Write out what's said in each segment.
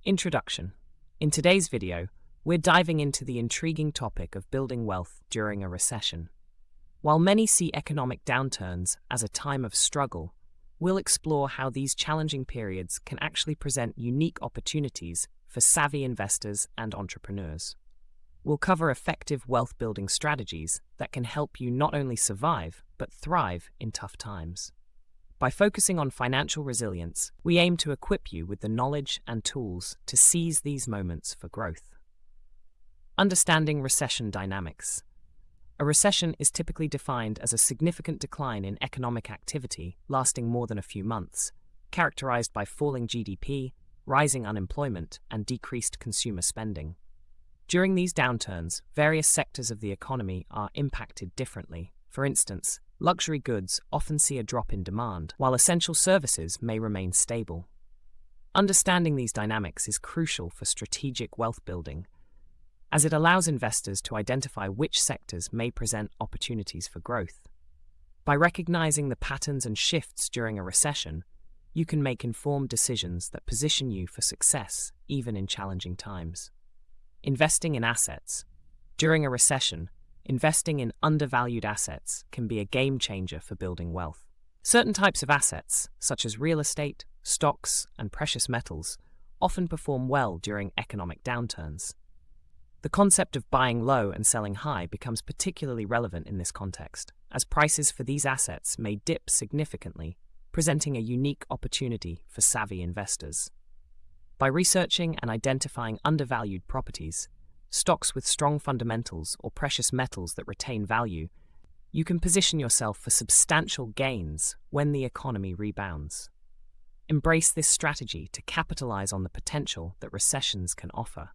Introduction. In today's video, we're diving into the intriguing topic of building wealth during a recession. While many see economic downturns as a time of struggle, we'll explore how these challenging periods can actually present unique opportunities for savvy investors and entrepreneurs. We'll cover effective wealth-building strategies that can help you not only survive, but thrive in tough times. By focusing on financial resilience, we aim to equip you with the knowledge and tools to seize these moments for growth. Understanding recession dynamics. A recession is typically defined as a significant decline in economic activity lasting more than a few months, characterized by falling GDP, rising unemployment, and decreased consumer spending. During these downturns, various sectors of the economy are impacted differently. For instance, luxury goods often see a drop in demand, while essential services may remain stable. Understanding these dynamics is crucial for strategic wealth building, as it allows investors to identify which sectors may present opportunities for growth. By recognizing the patterns and shifts during a recession, you can make informed decisions that position you for success even in challenging times. Investing in assets. During a recession, investing in undervalued assets can be a game changer for building wealth. Certain types of assets, such as real estate, stocks, and precious metals, often perform well during economic downturns. The concept of buying low and selling high becomes particularly relevant in this context, as prices for these assets may dip significantly, presenting a unique opportunity for savvy investors. By researching and identifying undervalued properties, stocks with strong fundamentals, or precious metals that retain value, you can position yourself for substantial gains when the economy rebounds. Embrace this strategy to capitalize on the potential that recessions can offer.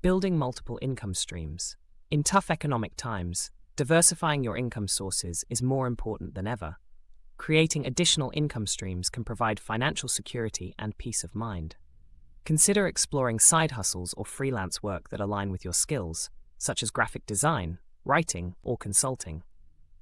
Building multiple income streams. In tough economic times, diversifying your income sources is more important than ever. Creating additional income streams can provide financial security and peace of mind. Consider exploring side hustles or freelance work that align with your skills, such as graphic design, writing, or consulting.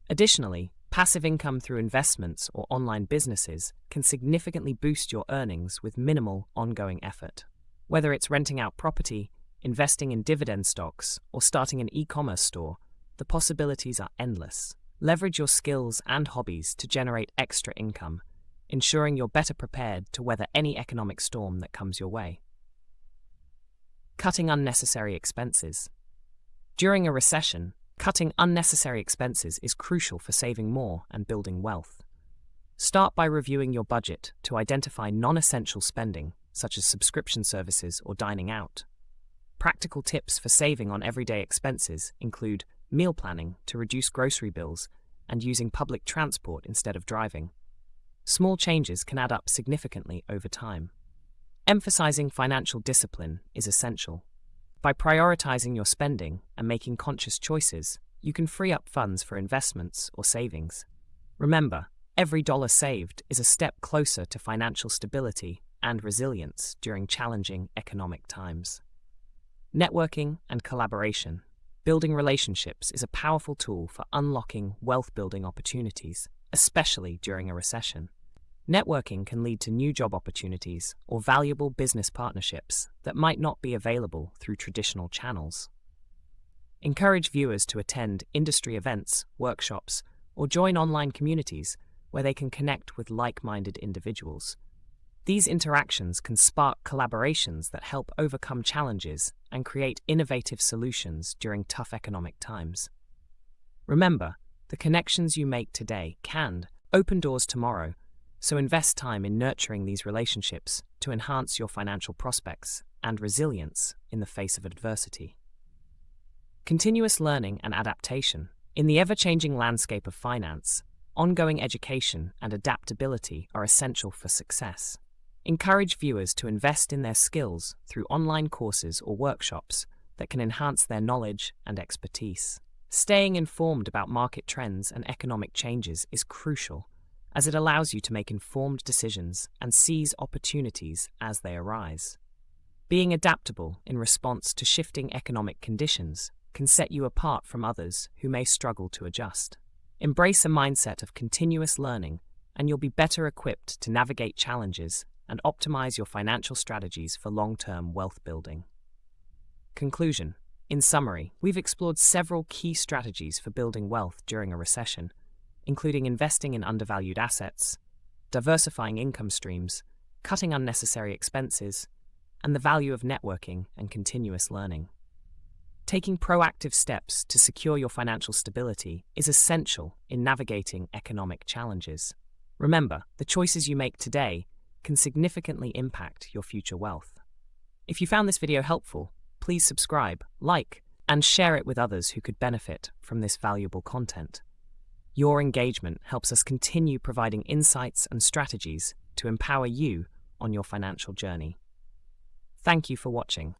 Additionally, passive income through investments or online businesses can significantly boost your earnings with minimal ongoing effort. Whether it's renting out property, investing in dividend stocks, or starting an e-commerce store, the possibilities are endless. Leverage your skills and hobbies to generate extra income, ensuring you're better prepared to weather any economic storm that comes your way. Cutting unnecessary expenses. During a recession, cutting unnecessary expenses is crucial for saving more and building wealth. Start by reviewing your budget to identify non-essential spending, such as subscription services or dining out. Practical tips for saving on everyday expenses include meal planning to reduce grocery bills and using public transport instead of driving. Small changes can add up significantly over time. Emphasizing financial discipline is essential. By prioritizing your spending and making conscious choices, you can free up funds for investments or savings. Remember, every dollar saved is a step closer to financial stability and resilience during challenging economic times. Networking and collaboration. Building relationships is a powerful tool for unlocking wealth-building opportunities, especially during a recession. Networking can lead to new job opportunities or valuable business partnerships that might not be available through traditional channels. Encourage viewers to attend industry events, workshops, or join online communities where they can connect with like-minded individuals. These interactions can spark collaborations that help overcome challenges and create innovative solutions during tough economic times. Remember, the connections you make today can open doors tomorrow, so invest time in nurturing these relationships to enhance your financial prospects and resilience in the face of adversity. Continuous learning and adaptation. In the ever-changing landscape of finance, ongoing education and adaptability are essential for success. Encourage viewers to invest in their skills through online courses or workshops that can enhance their knowledge and expertise. Staying informed about market trends and economic changes is crucial, as it allows you to make informed decisions and seize opportunities as they arise. Being adaptable in response to shifting economic conditions can set you apart from others who may struggle to adjust. Embrace a mindset of continuous learning, and you'll be better equipped to navigate challenges and optimize your financial strategies for long-term wealth building. Conclusion. In summary, we've explored several key strategies for building wealth during a recession, including investing in undervalued assets, diversifying income streams, cutting unnecessary expenses, and the value of networking and continuous learning. Taking proactive steps to secure your financial stability is essential in navigating economic challenges. Remember, the choices you make today can significantly impact your future wealth. If you found this video helpful, please subscribe, like, and share it with others who could benefit from this valuable content. Your engagement helps us continue providing insights and strategies to empower you on your financial journey. Thank you for watching.